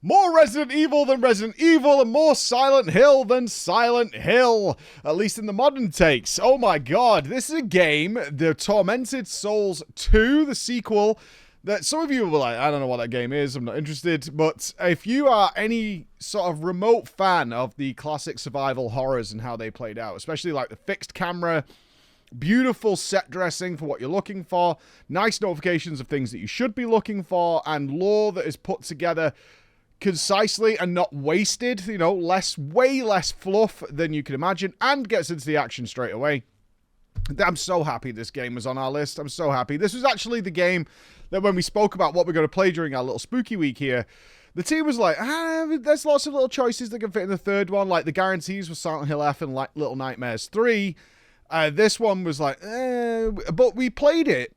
More Resident Evil than Resident Evil and more Silent Hill than Silent Hill. At least in the modern takes. Oh my god, this is a game, the Tormented Souls 2, the sequel, that some of you were like, I don't know what that game is, I'm not interested. But if you are any sort of remote fan of the classic survival horrors and how they played out, especially like the fixed camera, beautiful set dressing for what you're looking for, nice notifications of things that you should be looking for, and lore that is put together concisely and not wasted, you know, way less fluff than you can imagine, and gets into the action straight away. I'm so happy this game was on our list. I'm so happy. This was actually the game that when we spoke about what we're going to play during our little spooky week here, the team was like, there's lots of little choices that can fit in the third one, like the guarantees with Silent Hill F and like Little Nightmares 3. This one was like, but we played it.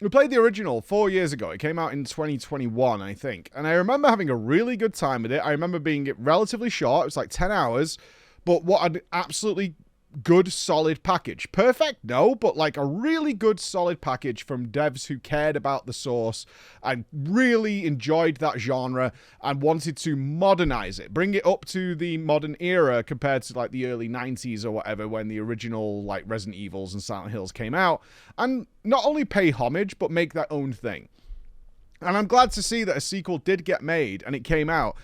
We played the original 4 years ago. It came out in 2021, I think. And I remember having a really good time with it. I remember being relatively short. It was like 10 hours. But what an absolutely good, solid package. Perfect? No, but like a really good, solid package from devs who cared about the source and really enjoyed that genre and wanted to modernize it, bring it up to the modern era compared to like the early 90s or whatever when the original like Resident Evils and Silent Hills came out, and not only pay homage, but make their own thing. And I'm glad to see that a sequel did get made and it came out.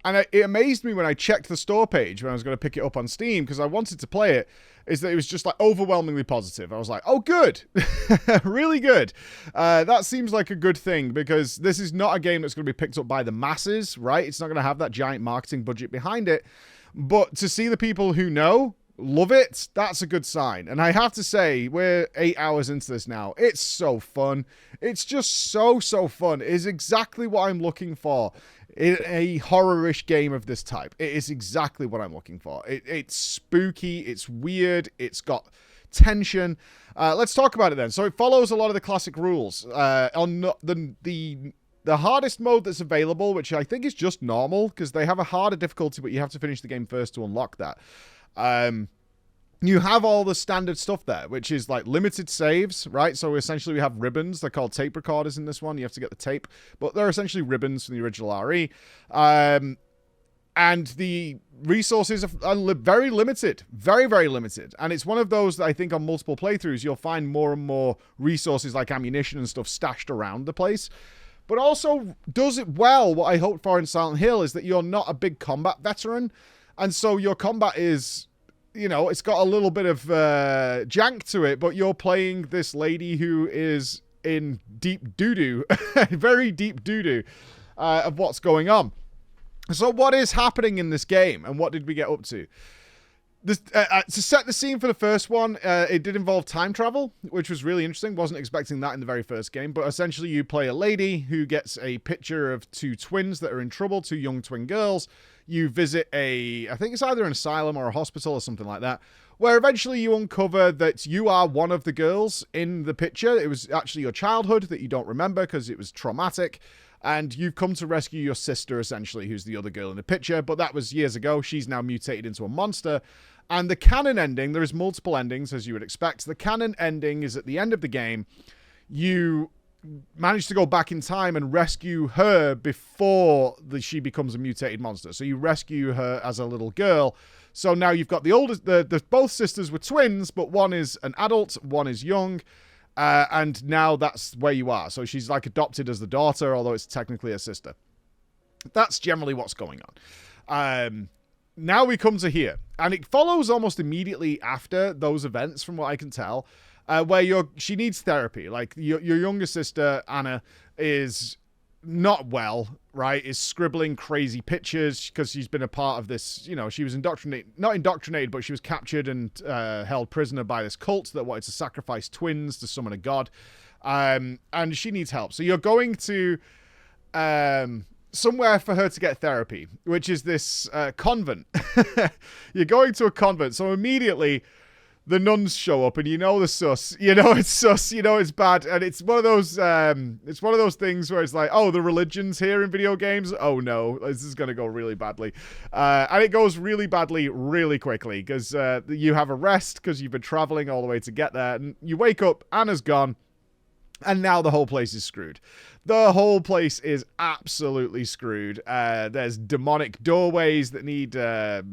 And it amazed me when I checked the store page when I was going to pick it up on Steam, because I wanted to play it, is that it was just like overwhelmingly positive. I was like, oh, good. Really good. That seems like a good thing, because this is not a game that's going to be picked up by the masses, right? It's not going to have that giant marketing budget behind it. But to see the people who know love it, that's a good sign. And I have to say, we're 8 hours into this now. It's so fun. It's just so fun. It is exactly what I'm looking for in a horror-ish game of this type. It is exactly what I'm looking for. It's spooky, it's weird, it's got tension. Let's talk about it then. So it follows a lot of the classic rules. On the hardest mode that's available, which I think is just normal, because they have a harder difficulty, but you have to finish the game first to unlock that. You have all the standard stuff there, which is like limited saves, right? So essentially we have ribbons. They're called tape recorders in this one. You have to get the tape, but they're essentially ribbons from the original RE. And the resources are very limited, very limited. And it's one of those that I think on multiple playthroughs, you'll find more and more resources like ammunition and stuff stashed around the place. But also does it well. What I hoped for in Silent Hill is that you're not a big combat veteran. And so your combat is, you know, it's got a little bit of jank to it, but you're playing this lady who is in deep doo-doo, very deep doo-doo of what's going on. So what is happening in this game, and what did we get up to? This, to set the scene for the first one, it did involve time travel, which was really interesting. Wasn't expecting that in the very first game, but essentially you play a lady who gets a picture of two twins that are in trouble, two young twin girls. You visit I think it's either an asylum or a hospital or something like that, where eventually you uncover that you are one of the girls in the picture. It was actually your childhood that you don't remember because it was traumatic, and you've come to rescue your sister, essentially, who's the other girl in the picture, but that was years ago. She's now mutated into a monster, and the canon ending, there is multiple endings, as you would expect. The canon ending is at the end of the game, you manage to go back in time and rescue her before she becomes a mutated monster. So you rescue her as a little girl. So now you've got the oldest, both sisters were twins, but one is an adult, one is young, and now that's where you are. So she's like adopted as the daughter, although it's technically a sister. That's generally what's going on. Now we come to here, and it follows almost immediately after those events, from what I can tell. Where she needs therapy. Like your younger sister, Anna, is not well, right? Is scribbling crazy pictures because she's been a part of this, you know, she was not indoctrinated, but she was captured and held prisoner by this cult that wanted to sacrifice twins to summon a god. And she needs help. So you're going to somewhere for her to get therapy, which is this convent. You're going to a convent. So immediately the nuns show up, and you know the sus. You know it's sus. You know it's bad, and it's one of those. It's one of those things where it's like, oh, the religion's here in video games. Oh no, this is gonna go really badly, and it goes really badly really quickly because you have a rest because you've been traveling all the way to get there, and you wake up. Anna's gone. And now the whole place is screwed. The whole place is absolutely screwed. There's demonic doorways that need that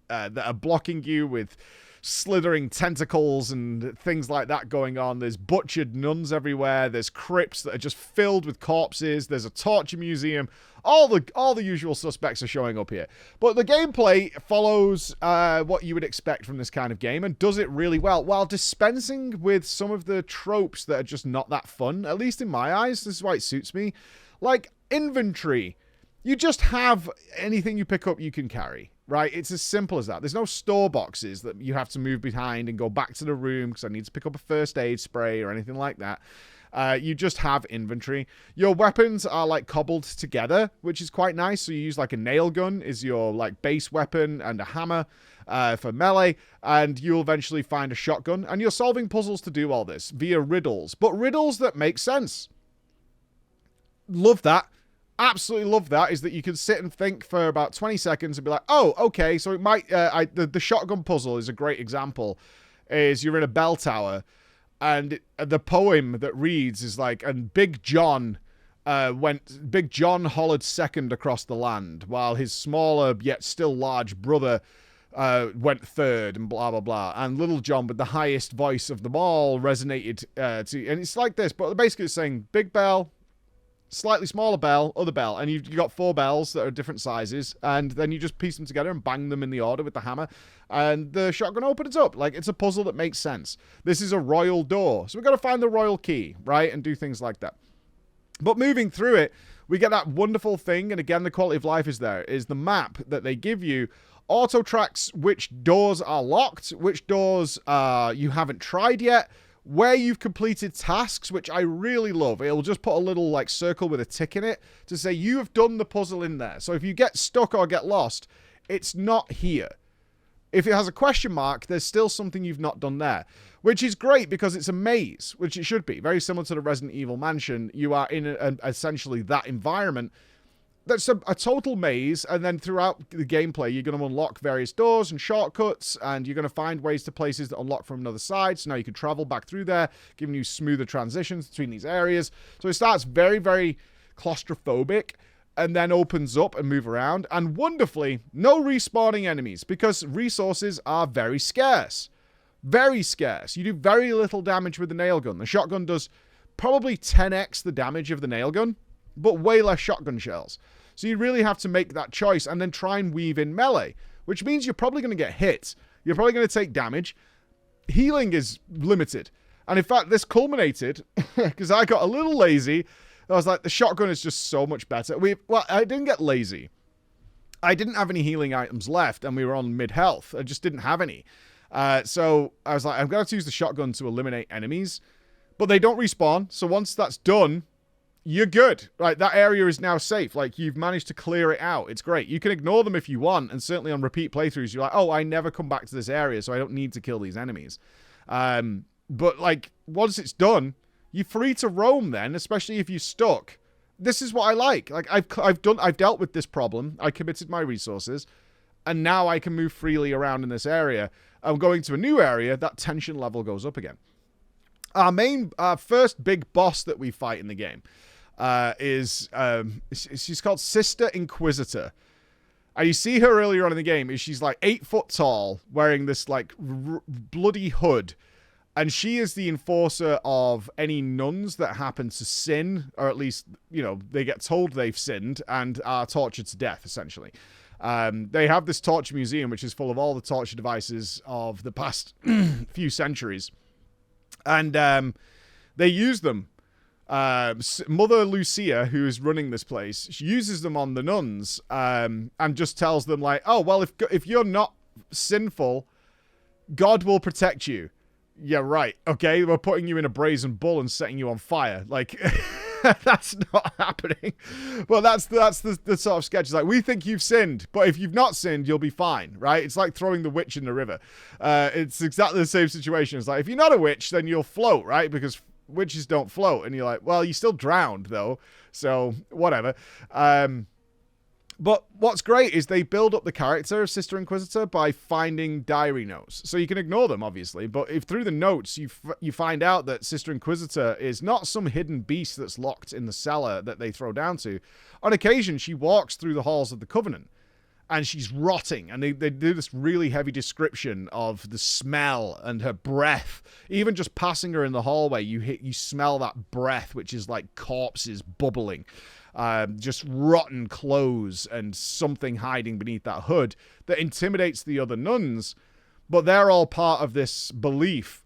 are blocking you with slithering tentacles and things like that going on. There's butchered nuns everywhere. There's crypts that are just filled with corpses. There's a torture museum. All the usual suspects are showing up here. But the gameplay follows what you would expect from this kind of game and does it really well, while dispensing with some of the tropes that are just not that fun, at least in my eyes. This is why it suits me. Like inventory. You just have anything you pick up you can carry. Right? It's as simple as that. There's no store boxes that you have to move behind and go back to the room because I need to pick up a first aid spray or anything like that. You just have inventory. Your weapons are like cobbled together, which is quite nice. So you use like a nail gun is your like base weapon and a hammer for melee. And you'll eventually find a shotgun. And you're solving puzzles to do all this via riddles. But riddles that make sense. Love that. Absolutely love that, is that you can sit and think for about 20 seconds and be like, oh, okay, so it might, the shotgun puzzle is a great example, is you're in a bell tower, and the poem that reads is like, and Big John hollered second across the land, while his smaller yet still large brother went third, and blah, blah, blah. And Little John, with the highest voice of them all, resonated and it's like this, but basically it's saying, big bell, slightly smaller bell, other bell, and you've got 4 bells that are different sizes, and then you just piece them together and bang them in the order with the hammer, and the shotgun opens up. Like, it's a puzzle that makes sense. This is a royal door, so we've got to find the royal key, right, and do things like that. But moving through it, we get that wonderful thing, and again, the quality of life is there, is the map that they give you auto tracks which doors are locked, which doors you haven't tried yet, where you've completed tasks, which I really love. It'll just put a little like circle with a tick in it to say you have done the puzzle in there. So if you get stuck or get lost, it's not here. If it has a question mark, there's still something you've not done there, which is great because it's a maze, which it should be. Very similar to the Resident Evil mansion. You are in essentially that environment. That's a total maze, and then throughout the gameplay, you're going to unlock various doors and shortcuts, and you're going to find ways to places that unlock from another side, so now you can travel back through there, giving you smoother transitions between these areas. So it starts very, very claustrophobic, and then opens up and move around, and wonderfully, no respawning enemies, because resources are very scarce. Very scarce. You do very little damage with the nail gun. The shotgun does probably 10x the damage of the nail gun, but way less shotgun shells. So you really have to make that choice and then try and weave in melee, which means you're probably going to get hit. You're probably going to take damage. Healing is limited. And in fact, this culminated because I got a little lazy. I was like, the shotgun is just so much better. Well, I didn't get lazy. I didn't have any healing items left, and we were on mid-health. I just didn't have any. So I was like, I'm going to use the shotgun to eliminate enemies. But they don't respawn, so once that's done, you're good. Right, that area is now safe. Like, you've managed to clear it out. It's great. You can ignore them if you want, and certainly on repeat playthroughs, you're like, oh, I never come back to this area, so I don't need to kill these enemies. But, like, once it's done, you're free to roam then, especially if you're stuck. This is what I like. Like, I've dealt with this problem. I committed my resources, and now I can move freely around in this area. I'm going to a new area, that tension level goes up again. Our first big boss that we fight in the game she's called Sister Inquisitor. And you see her earlier on in the game, she's like 8 foot tall, wearing this like bloody hood. And she is the enforcer of any nuns that happen to sin, or at least, you know, they get told they've sinned and are tortured to death, essentially. They have this torture museum, which is full of all the torture devices of the past few centuries. And they use them. Mother Lucia, who is running this place, she uses them on the nuns and just tells them, like, oh, well, if you're not sinful, God will protect you. Yeah, right. Okay, we're putting you in a brazen bull and setting you on fire. Like, that's not happening. Well, that's the sort of sketch. It's like, we think you've sinned, but if you've not sinned, you'll be fine, right? It's like throwing the witch in the river. It's exactly the same situation. It's like, if you're not a witch, then you'll float, right? Because witches don't float. And you're like, well, you still drowned, though. So, whatever. But what's great is they build up the character of Sister Inquisitor by finding diary notes. So you can ignore them, obviously, but if through the notes you find out that Sister Inquisitor is not some hidden beast that's locked in the cellar that they throw down to. On occasion, she walks through the halls of the Covenant, and she's rotting, and they do this really heavy description of the smell and her breath. Even just passing her in the hallway, you smell that breath, which is like corpses bubbling. Just rotten clothes and something hiding beneath that hood that intimidates the other nuns, but they're all part of this belief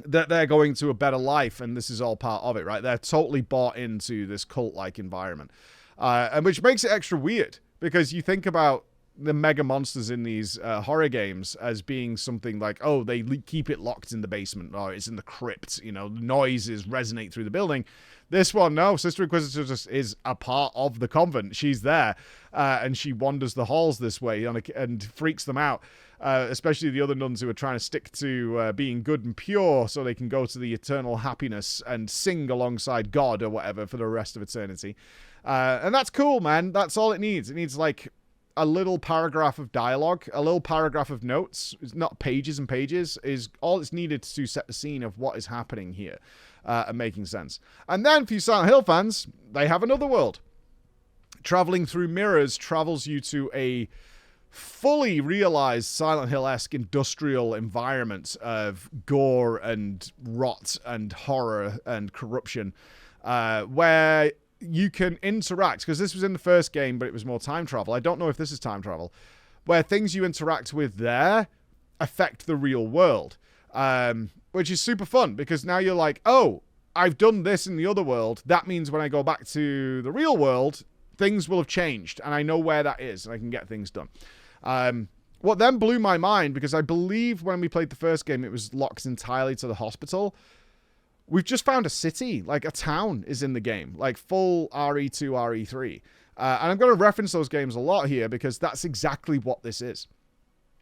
that they're going to a better life, and this is all part of it, right? They're totally bought into this cult-like environment, and which makes it extra weird, because you think about the mega monsters in these horror games as being something like, oh, they keep it locked in the basement, or it's in the crypt, you know, noises resonate through the building. This one, no, Sister Inquisitor just is a part of the convent. She's there, and she wanders the halls this way and freaks them out, especially the other nuns who are trying to stick to being good and pure so they can go to the eternal happiness and sing alongside God or whatever for the rest of eternity. And that's cool, man. That's all it needs. It needs, like, a little paragraph of dialogue, a little paragraph of notes. It's not pages and pages. Is all it's needed to set the scene of what is happening here and making sense. And then for you Silent Hill fans, they have another world. Traveling through mirrors travels you to a fully realized Silent Hill-esque industrial environment of gore and rot and horror and corruption, where you can interact, because this was in the first game, but it was more time travel. I don't know if this is time travel, where things you interact with there affect the real world, which is super fun, because now you're like, oh, I've done this in the other world. That means when I go back to the real world, things will have changed, and I know where that is, and I can get things done. What then blew my mind, because I believe when we played the first game, it was locked entirely to the hospital. We've just found a city, like a town is in the game, like full RE2, RE3. And I'm going to reference those games a lot here because that's exactly what this is.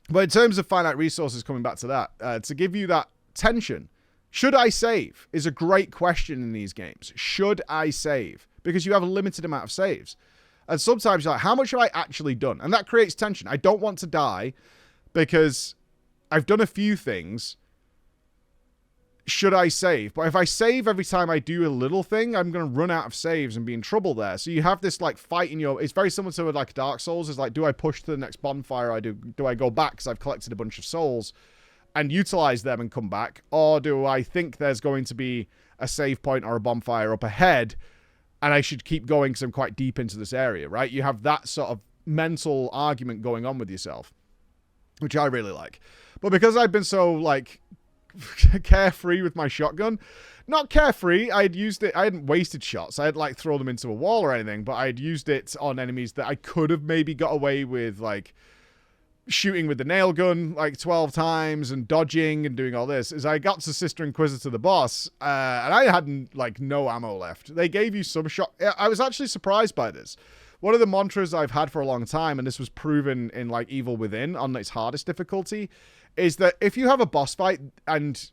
But in terms of finite resources, coming back to that, to give you that tension, should I save is a great question in these games. Should I save? Because you have a limited amount of saves. And sometimes you're like, how much have I actually done? And that creates tension. I don't want to die because I've done a few things. Should I save? But if I save every time I do a little thing, I'm going to run out of saves and be in trouble there. So you have this like fight in your... It's very similar to like Dark Souls. It's like, do I push to the next bonfire? Do I go back because I've collected a bunch of souls and utilize them and come back? Or do I think there's going to be a save point or a bonfire up ahead and I should keep going because I'm quite deep into this area, right? You have that sort of mental argument going on with yourself, which I really like. But because I've been so like... carefree with my shotgun, not carefree, I had used it, I hadn't wasted shots, I had like throw them into a wall or anything, but I had used it on enemies that I could have maybe got away with, like shooting with the nail gun like 12 times and dodging and doing all this. As I got to Sister Inquisitor, the boss, and I hadn't like no ammo left. They gave you some shot. I was actually surprised by this. One of the mantras I've had for a long time, and this was proven in like Evil Within on its hardest difficulty, is that if you have a boss fight and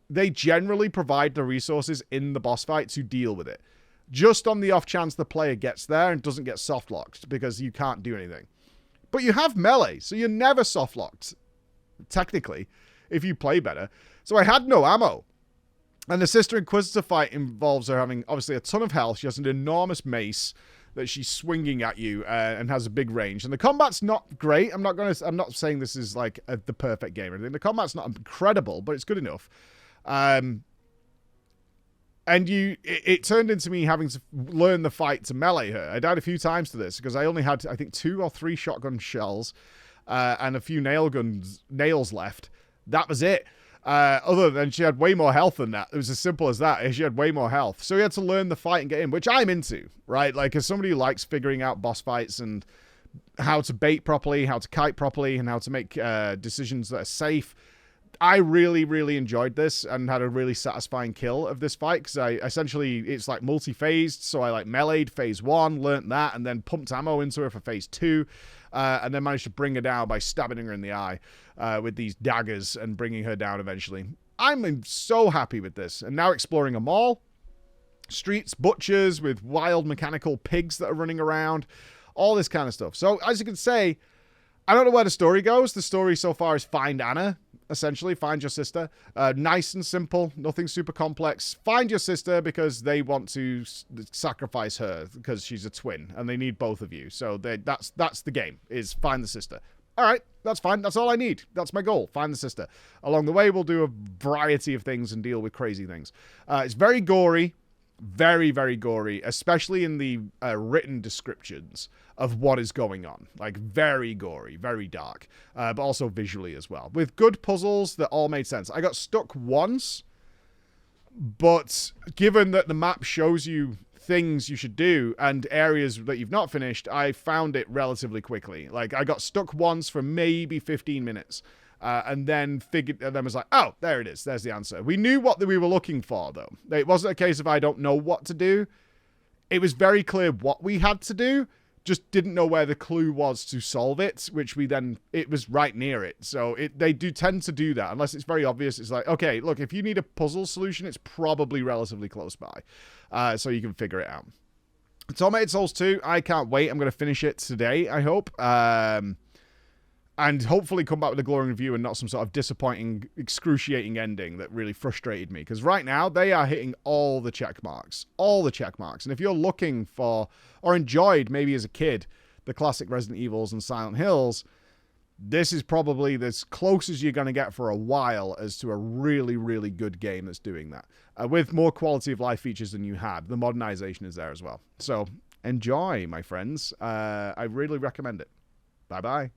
they generally provide the resources in the boss fight to deal with it, just on the off chance the player gets there and doesn't get soft locked because you can't do anything. But you have melee, so you're never soft locked, technically, if you play better. So I had no ammo. And the Sister Inquisitor fight involves her having obviously a ton of health. She has an enormous mace that she's swinging at you and has a big range. And the combat's not great. I'm not saying this is like the perfect game or anything. The combat's not incredible, but it's good enough. And it turned into me having to learn the fight to melee her. I died a few times to this because I only had, I think, 2 or 3 shotgun shells and a few nails left. That was it. Other than she had way more health than that. It was as simple as that. She had way more health. So we had to learn the fight and get in, which I'm into, right? Like, as somebody who likes figuring out boss fights and how to bait properly, how to kite properly, and how to make decisions that are safe, I really, really enjoyed this and had a really satisfying kill of this fight because it's like multi-phased. So I like meleeed phase 1, learnt that, and then pumped ammo into her for phase 2. And then managed to bring her down by stabbing her in the eye with these daggers and bringing her down eventually. I'm so happy with this. And now exploring a mall, streets, butchers with wild mechanical pigs that are running around, all this kind of stuff. So, as you can say, I don't know where the story goes. The story so far is find Anna, essentially. Find your sister. Nice and simple. Nothing super complex. Find your sister because they want to sacrifice her because she's a twin and they need both of you. So that's the game, is find the sister. All right, that's fine. That's all I need. That's my goal. Find the sister. Along the way, we'll do a variety of things and deal with crazy things. It's very gory. Very, very gory, especially in the written descriptions of what is going on. Like, very gory, very dark, but also visually as well. With good puzzles that all made sense. I got stuck once, but given that the map shows you things you should do and areas that you've not finished, I found it relatively quickly. Like, I got stuck once for maybe 15 minutes. And then was like, oh, there it is. There's the answer. We knew what we were looking for, though. It wasn't a case of I don't know what to do. It was very clear what we had to do, just didn't know where the clue was to solve it, which it was right near it. So they do tend to do that, unless it's very obvious. It's like, okay, look, if you need a puzzle solution, it's probably relatively close by, so you can figure it out. Tormented Souls 2, I can't wait. I'm going to finish it today, I hope. And hopefully come back with a glowing review and not some sort of disappointing, excruciating ending that really frustrated me. Because right now, they are hitting all the check marks. All the check marks. And if you're looking for, or enjoyed, maybe as a kid, the classic Resident Evils and Silent Hills, this is probably as close as you're going to get for a while as to a really, really good game that's doing that. With more quality of life features than you had. The modernization is there as well. So, enjoy, my friends. I really recommend it. Bye-bye.